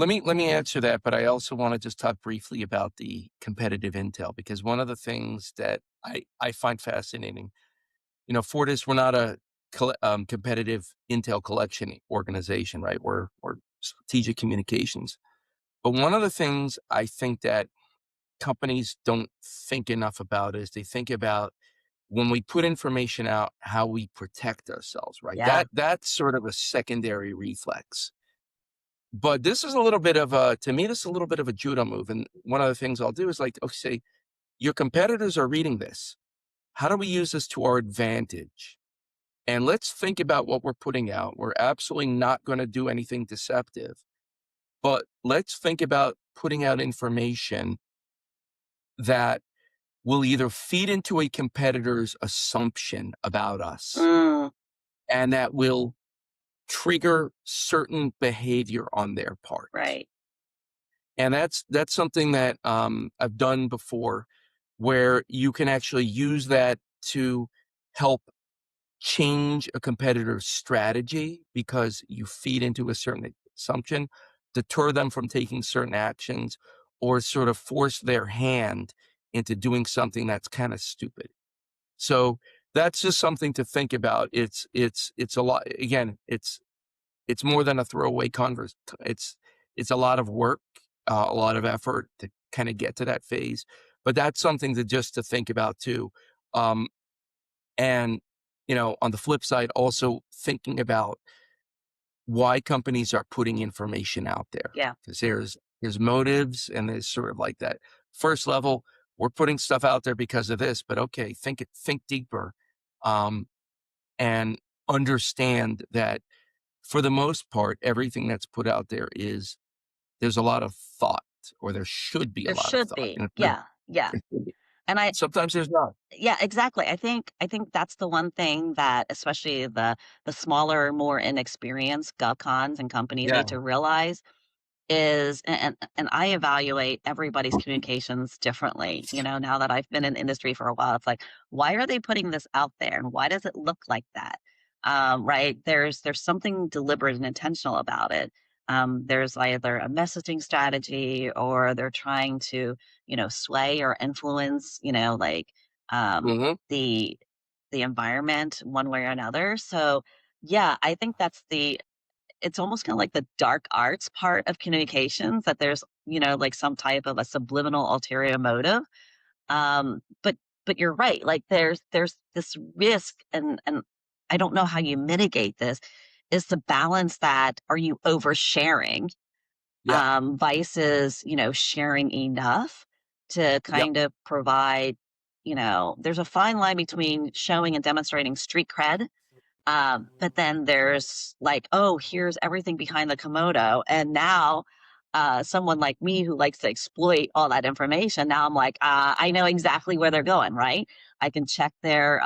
me answer that, but I also want to just talk briefly about the competitive intel, because one of the things that I find fascinating, Fortis, we're not a competitive intel collection organization, right? We're strategic communications. But one of the things I think that companies don't think enough about is they think about when we put information out, how we protect ourselves, right? Yeah. That's sort of a secondary reflex. But this is a little bit of a, to me, this is a little bit of a judo move. And one of the things I'll do is like, okay, say, your competitors are reading this. How do we use this to our advantage? And let's think about what we're putting out. We're absolutely not going to do anything deceptive, but let's think about putting out information that will either feed into a competitor's assumption about us Mm, and that will trigger certain behavior on their part. right. And that's something that I've done before, where you can actually use that to help change a competitor's strategy because you feed into a certain assumption, deter them from taking certain actions, or sort of force their hand into doing something that's kind of stupid. So that's just something to think about. It's a lot. Again, it's more than a throwaway converse. It's a lot of work, a lot of effort to kind of get to that phase. But that's something to just to think about too. Um, and on the flip side, also thinking about why companies are putting information out there, Yeah. because there's motives and there's sort of like that first level. We're putting stuff out there because of this, but okay, think deeper, um, and understand that for the most part, everything that's put out there is there's a lot of thought, or there should be a There lot of should thought, be. and Yeah. Yeah. there should be. And Sometimes there's not. yeah, exactly. I think that's the one thing that especially the smaller, more inexperienced GovCons and companies Yeah. need to realize is, and I evaluate everybody's communications differently. Now that I've been in the industry for a while, it's like, why are they putting this out there, and why does it look like that? Right? There's something deliberate and intentional about it. There's either a messaging strategy, or they're trying to, sway or influence, Hmm. the environment one way or another. So yeah, I think it's almost kinda like the dark arts part of communications, that there's, like some type of a subliminal ulterior motive. But you're right, like there's this risk, and I don't know how you mitigate this, is to balance that. Are you oversharing, Yeah. versus, sharing enough to Yep. kind of provide, there's a fine line between showing and demonstrating street cred. But then there's like, oh, here's everything behind the Komodo. And now someone like me who likes to exploit all that information, now I'm like, I know exactly where they're going, right? I can check their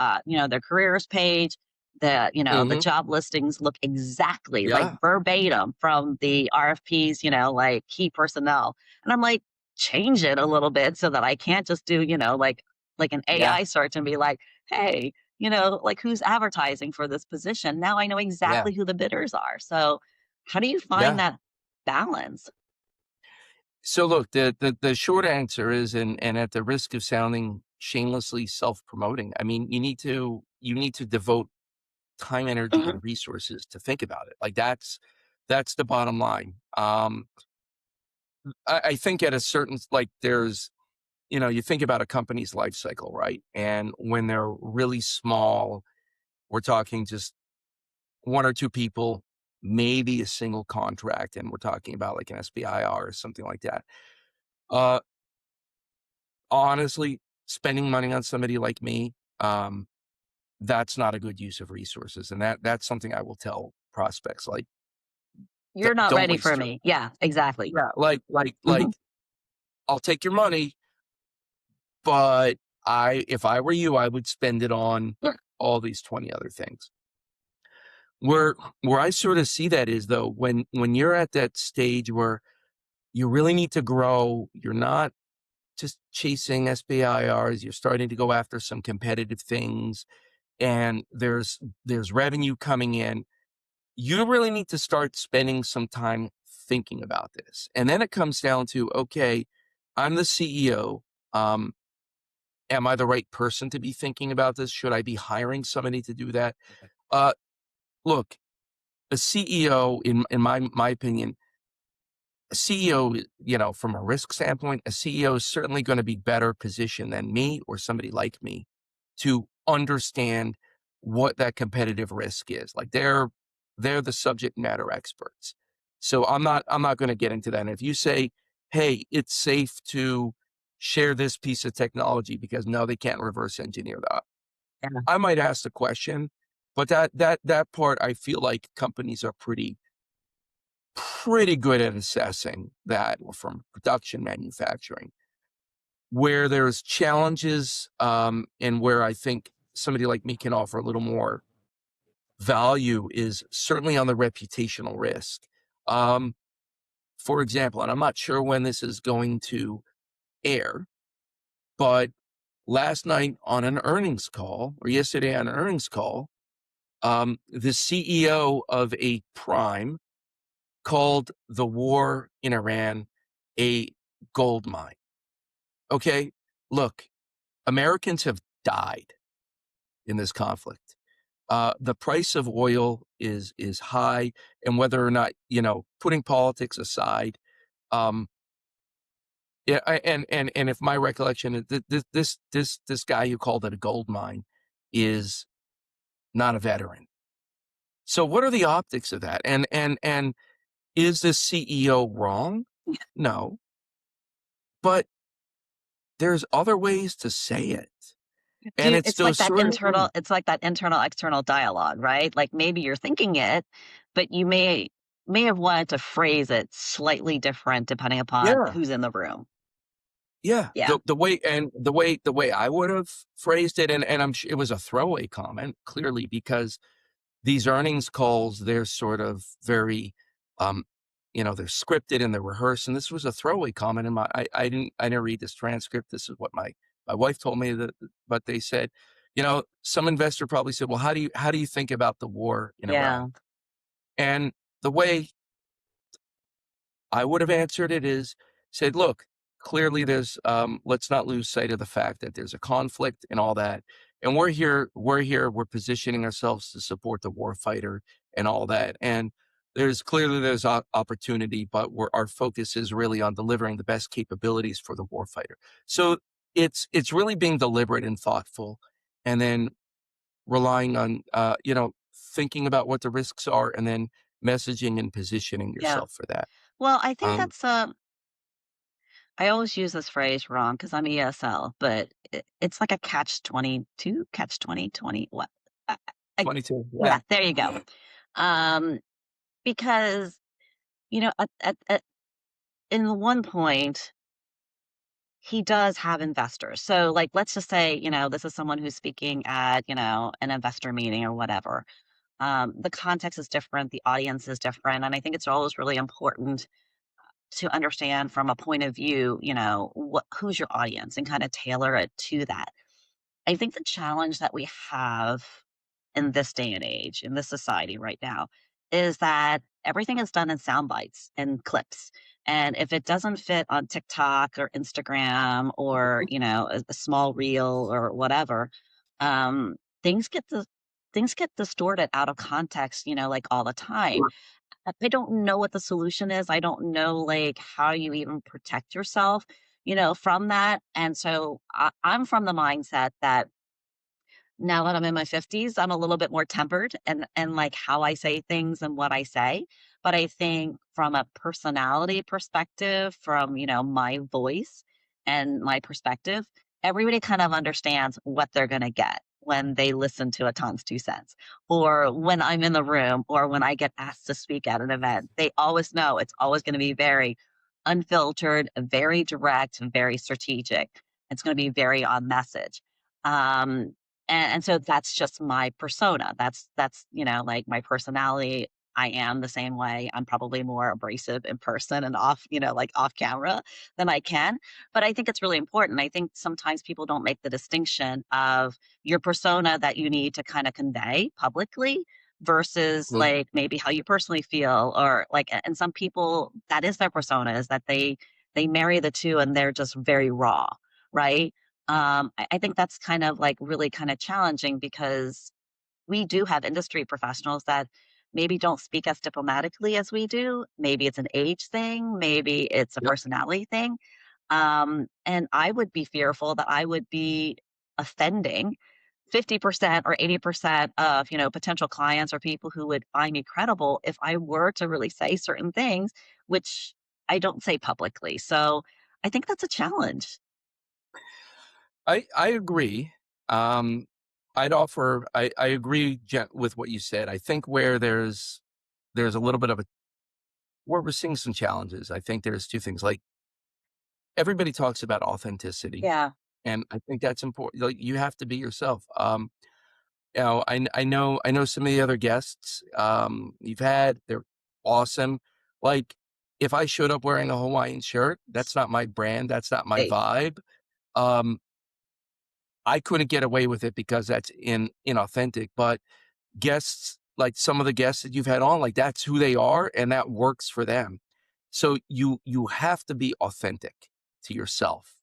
careers page. The Hmm. job listings look exactly like Yeah. verbatim from the RFPs, like key personnel. And I'm like, change it a little bit so that I can't just do, like an Yeah. AI search and be like, hey, like who's advertising for this position. Now I know Yeah. exactly who the bidders are. So, how do you find Yeah. that balance? So look, the short answer is, and at the risk of sounding shamelessly self-promoting, I mean, you need to devote time, energy, Mhm. and resources to think about it. Like that's the bottom line. I think at a certain like there's you think about a company's life cycle, right? And when they're really small, we're talking just one or two people, maybe a single contract, and we're talking about like an SBIR or something like that. Uh, Honestly, spending money on somebody like me, that's not a good use of resources, and that's something I will tell prospects like, You're not Don't ready for waste your." me. Yeah, exactly. Yeah, Mhm. I'll take your money, but if I were you, I would spend it on Yeah. all these 20 other things. Where I sort of see that is though, when you're at that stage where you really need to grow, you're not just chasing SBIRs, you're starting to go after some competitive things, and there's revenue coming in. You really need to start spending some time thinking about this. And then it comes down to, okay, I'm the CEO. Um, am I the right person to be thinking about this? Should I be hiring somebody to do that? Uh, Look, a CEO, in my opinion, a CEO, from a risk standpoint, a CEO is certainly going to be better positioned than me or somebody like me to understand what that competitive risk is. Like they're the subject matter experts. So I'm not going to get into that. And if you say, hey, it's safe to share this piece of technology because no, they can't reverse engineer that. Yeah. I might ask the question, but that part I feel like companies are pretty good at assessing that from production manufacturing. Where there's challenges, and where I think somebody like me can offer a little more value is certainly on the reputational risk. Um, for example, and I'm not sure when this is going to air, but last night on an earnings call, or yesterday on an earnings call, the CEO of a prime called the war in Iran a gold mine. Okay, look, Americans have died in this conflict. The price of oil is high, and whether or not putting politics aside, um, yeah, and if my recollection is this guy who called it a gold mine is not a veteran. So what are the optics of that? And is this CEO wrong? No, but there's other ways to say it, and it's It's like those that sort of internal things. it's like that internal external dialogue, right? Like maybe you're thinking it, but you may have wanted to phrase it slightly different depending upon Yeah. who's in the room. Yeah, Yeah. the way I would have phrased it, and it was a throwaway comment, clearly, because these earnings calls, they're sort of very, um, they're scripted and they're rehearsed, and this was a throwaway comment, and I didn't read this transcript. This is what my wife told me, but they said, some investor probably said, "Well, how do you think about the war in Yeah. Iran?" And the way I would have answered it is said, look, clearly let's not lose sight of the fact that there's a conflict and all that. And we're positioning ourselves to support the war fighter and all that. And there's opportunity, but our focus is really on delivering the best capabilities for the war fighter. So it's really being deliberate and thoughtful, and then relying on, thinking about what the risks are, and then messaging and positioning Yeah. yourself for that. Well, I think Um, that's I always use this phrase wrong because I'm ESL, but it's like a catch 22, catch 20 what? I, I, 22. Yeah. yeah, there you go. Um, because, in one point, he does have investors. So, like, let's just say, this is someone who's speaking at, an investor meeting or whatever. The context is different, the audience is different. And I think it's always really important to understand from a point of view, who's your audience and kind of tailor it to that. I think the challenge that we have in this day and age, in this society right now, is that everything is done in sound bites and clips. And if it doesn't fit on TikTok or Instagram or, a small reel or whatever, things get things get distorted out of context, like all the time. I don't know what the solution is. I don't know like how you even protect yourself, from that. And so I'm from the mindset that now that I'm in my 50s, I'm a little bit more tempered and like how I say things and what I say. But I think from a personality perspective, from, my voice and my perspective, everybody kind of understands what they're going to get when they listen to a Tom's Two Cents or when I'm in the room or when I get asked to speak at an event. They always know it's always going to be very unfiltered, very direct, and very strategic. It's going to be very on message. Um, and so that's just my persona. That's, like my personality. I am the same way. I'm probably more abrasive in person and off, like off camera than I can. But I think it's really important. I think sometimes people don't make the distinction of your persona that you need to kind of convey publicly versus Well, like maybe how you personally feel or like and some people that is their persona is that they marry the two and they're just very raw, right? I think that's kind of like really kind of challenging because we do have industry professionals that maybe don't speak as diplomatically as we do. Maybe it's an age thing, maybe it's a yep. personality thing. And I would be fearful that I would be offending 50% or 80% of, potential clients or people who would find me credible if I were to really say certain things, which I don't say publicly. So I think that's a challenge. I agree. Um, I agree with what you said. I think where there's a little bit of a where we're seeing some challenges. I think there's two things. Like everybody talks about authenticity, Yeah. and I think that's important. Like you have to be yourself. I know some of the other guests you've had. They're awesome. Like if I showed up wearing a Hawaiian shirt, that's not my brand. That's not my Hey, vibe. Um, I couldn't get away with it because that's inauthentic. But guests, like some of the guests that you've had on, like that's who they are, and that works for them. So you have to be authentic to yourself.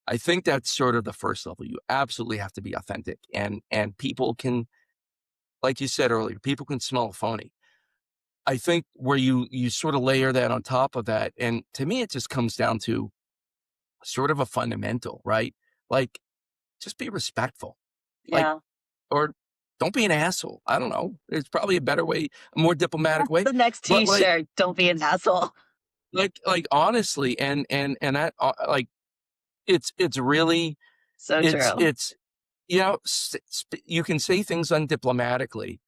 I think that's sort of the first level. You absolutely have to be authentic, and people can, like you said earlier, people can smell a phony. I think where you sort of layer that on top of that, and to me, it just comes down to sort of a fundamental, right? Like just be respectful, like yeah. or don't be an asshole. I don't know. There's probably a better way, a more diplomatic That's way, the next but T-shirt. Don't be an asshole. honestly, and that like it's really So true. it's you can say things undiplomatically.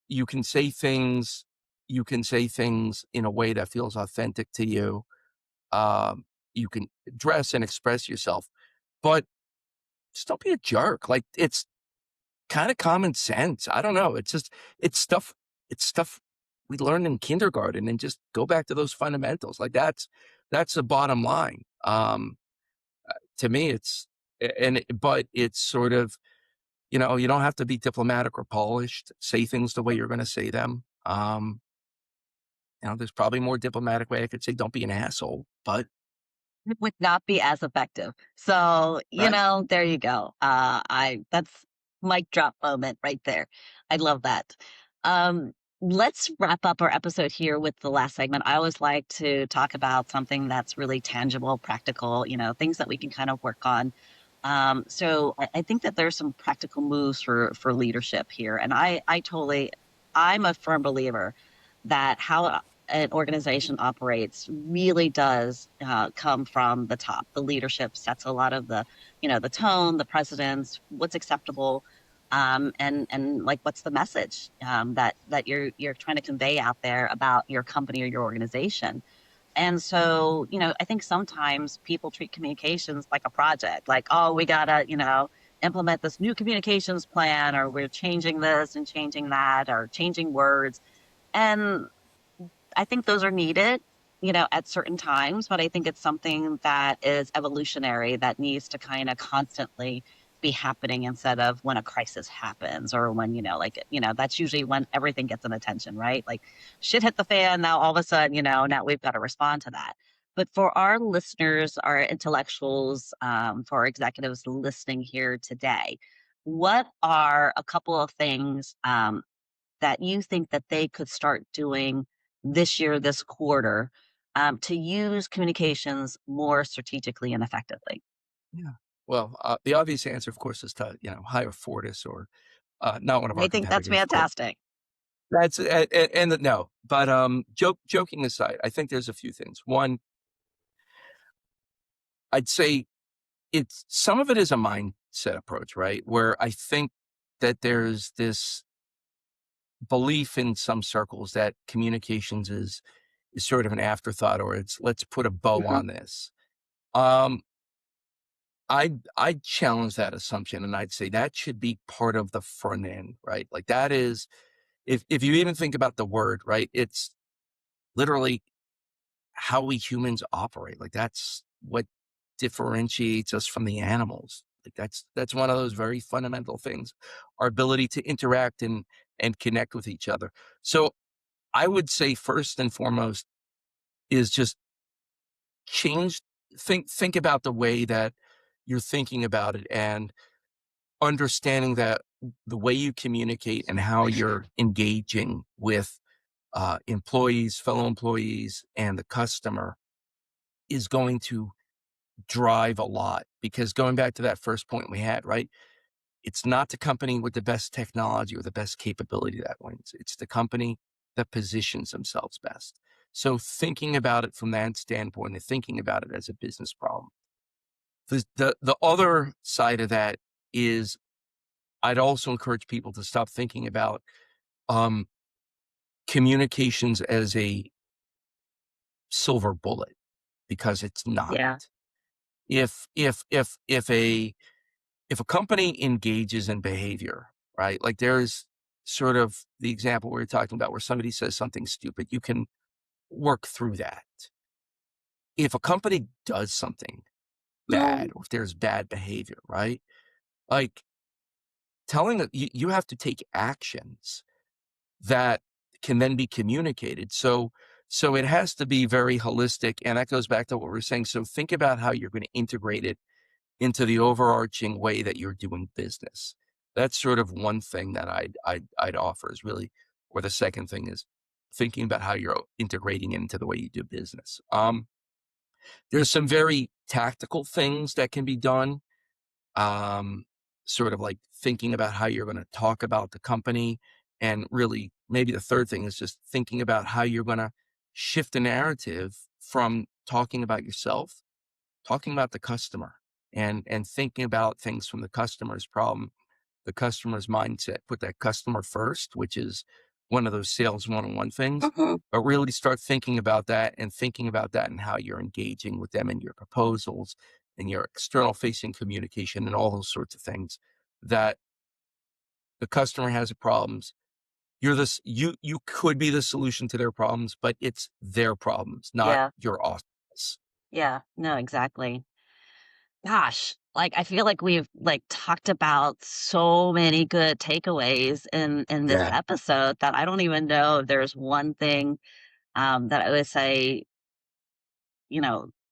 You can say things in a way that feels authentic to you. Um, you can dress and express yourself, but just don't be a jerk. Like it's kind of common sense. I don't know. It's stuff it's stuff we learned in kindergarten and just go back to those fundamentals. Like that's the bottom line. To me but it's sort of, you don't have to be diplomatic or polished. Say things the way you're going to say them. There's probably more diplomatic way I could say don't be an asshole, but It would not be as effective. So, right. there you go. I that's mic drop moment right there. I love that. Um, let's wrap up our episode here with the last segment. I always like to talk about something that's really tangible, practical, things that we can kind of work on. So I think that there's some practical moves for leadership here. And I'm a firm believer that how an organization operates really does come from the top. The leadership sets a lot of the tone, the precedents, what's acceptable, and like what's the message that you're trying to convey out there about your company or your organization. And so, I think sometimes people treat communications like a project, like, oh, we gotta, implement this new communications plan, or we're changing this and changing that, or changing words. And I think those are needed, at certain times, but I think it's something that is evolutionary that needs to kind of constantly be happening instead of when a crisis happens or when, like, that's usually when everything gets an attention, right? Like shit hit the fan. Now all of a sudden, now we've got to respond to that. But for our listeners, our intellectuals, for our executives listening here today, what are a couple of things that you think that they could start doing this year, this quarter, to use communications more strategically and effectively? Yeah. Well, the obvious answer, of course, is to, hire Fortis or, not one of I our think that's competitors, but fantastic. that's no, but, joking aside, I think there's a few things. One, I'd say it's some of it is a mindset approach, right? Where I think that there's this belief in some circles that communications is sort of an afterthought, or it's let's put a bow Mhm. on this. Um, I'd challenge that assumption, and I'd say that should be part of the front end, right? Like that is if you even think about the word, right? It's literally how we humans operate. Like that's what differentiates us from the animals. Like that's one of those very fundamental things, our ability to interact and connect with each other. So I would say first and foremost is just change think about the way that you're thinking about it and understanding that the way you communicate and how you're engaging with employees, fellow employees, and the customer is going to drive a lot. Because going back to that first point we had, right? It's not the company with the best technology or the best capability that wins. It's the company that positions themselves best. So thinking about it from that standpoint and thinking about it as a business problem. The other side of that is I'd also encourage people to stop thinking about um, communications as a silver bullet because it's not. Yeah. If if a company engages in behavior, right? Like there's sort of the example we were talking about where somebody says something stupid, you can work through that. If a company does something bad or if there's bad behavior, right? Like telling that you have to take actions that can then be communicated. So it has to be very holistic. And that goes back to what we're saying. So think about how you're going to integrate it into the overarching way that you're doing business. That's sort of one thing that I'd offer is really, or the second thing is thinking about how you're integrating into the way you do business. There's some very tactical things that can be done. Um, Sort of like thinking about how you're going to talk about the company. And really, maybe the third thing is just thinking about how you're going to shift the narrative from talking about yourself, talking about the customer and thinking about things from the customer's problem, the customer's mindset, put that customer first, which is one of those sales one-on-one things, Mhm. but really start thinking about that and thinking about that and how you're engaging with them in your proposals and your external facing communication and all those sorts of things that the customer has problems. You could be the solution to their problems, but it's their problems, not Yeah. your awesomeness. Yeah. No, exactly. Gosh, like I feel like we've like talked about so many good takeaways in this Yeah. episode that I don't even know if there's one thing that I would say,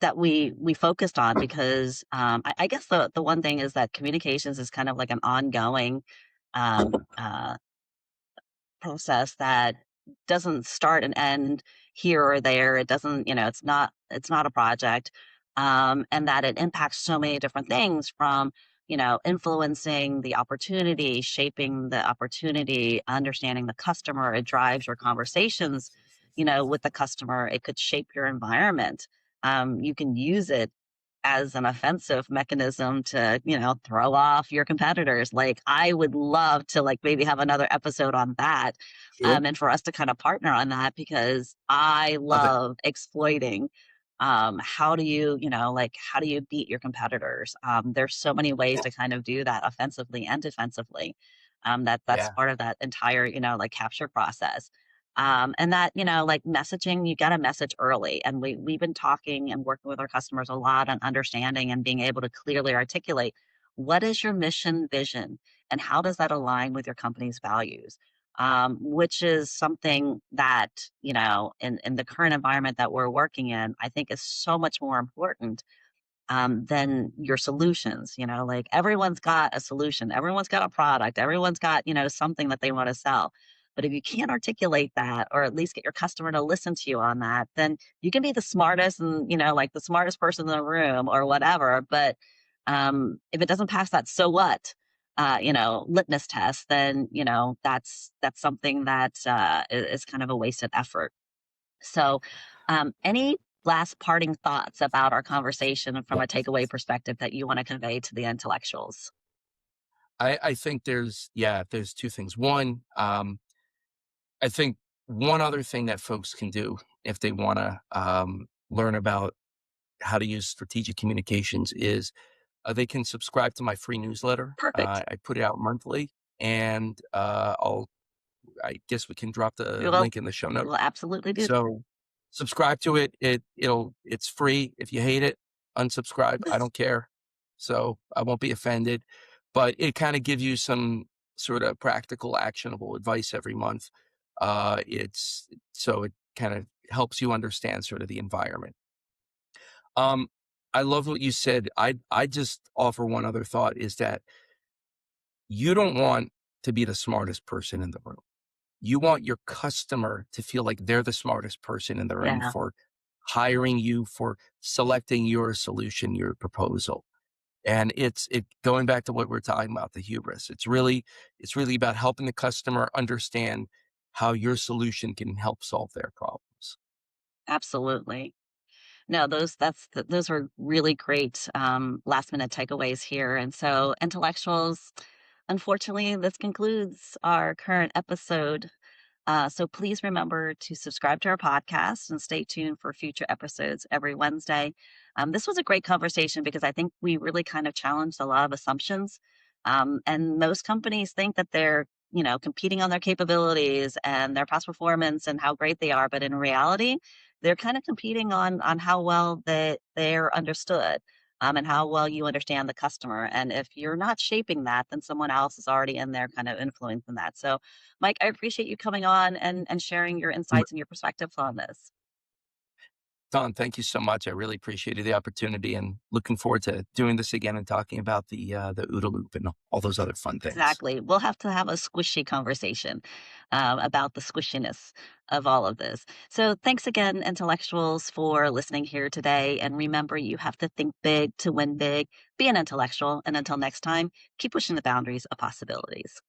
that we focused on because I guess the one thing is that communications is kind of like an ongoing um, uh, process that doesn't start and end here or there. It doesn't, it's not a project. And that it impacts so many different things from, influencing the opportunity, shaping the opportunity, understanding the customer. It drives your conversations, with the customer. It could shape your environment. You can use it as an offensive mechanism to, throw off your competitors. Like, I would love to, like, maybe have another episode on that, Sure. and for us to kind of partner on that because I Love it. love exploiting, how do you, like, how do you beat your competitors? There's so many ways to kind of do that offensively and defensively. That's Yeah. part of that entire, like, capture process. And that, like messaging, you got to message early. And we've been talking and working with our customers a lot on understanding and being able to clearly articulate what is your mission vision and how does that align with your company's values? Which is something that, in the current environment that we're working in, I think is so much more important than your solutions. Like everyone's got a solution, everyone's got a product, everyone's got, something that they want to sell. But if you can't articulate that, or at least get your customer to listen to you on that, then you can be the smartest and, like the smartest person in the room or whatever. But if it doesn't pass that, so what? Litmus test, then, that's something that is kind of a wasted effort. So, any last parting thoughts about our conversation from a takeaway perspective that you want to convey to the intellectuals? I think there's two things. One, I think one other thing that folks can do if they want to learn about how to use strategic communications is they can subscribe to my free newsletter. Perfect. I put it out monthly, and I guess we can drop the We will, link in the show we notes. will absolutely do. So subscribe to it. It's free. If you hate it, unsubscribe. I don't care. So I won't be offended. But it kind of gives you some sort of practical, actionable advice every month. It's so it kind of helps you understand sort of the environment. Um, I love what you said. I just offer one other thought is that you don't want to be the smartest person in the room. You want your customer to feel like they're the smartest person in the room Yeah, for hiring you, for selecting your solution, your proposal. And it going back to what we're talking about, the hubris. It's really about helping the customer understand how your solution can help solve their problems. absolutely. No, those were really great last minute takeaways here. And so, intellectuals, unfortunately, this concludes our current episode. So please remember to subscribe to our podcast and stay tuned for future episodes every Wednesday. This was a great conversation because I think we really kind of challenged a lot of assumptions. And most companies think that they're, competing on their capabilities and their past performance and how great they are. But in reality, they're kind of competing on how well they're understood. And how well you understand the customer. And if you're not shaping that, then someone else is already in there kind of influencing that. So Mike, I appreciate you coming on and sharing your insights and your perspectives on this. Don, thank you so much. I really appreciated the opportunity and looking forward to doing this again and talking about the OODA loop and all those other fun things. Exactly. We'll have to have a squishy conversation about the squishiness of all of this. So, thanks again, intellectuals, for listening here today. And remember, you have to think big to win big. Be an intellectual. And until next time, keep pushing the boundaries of possibilities.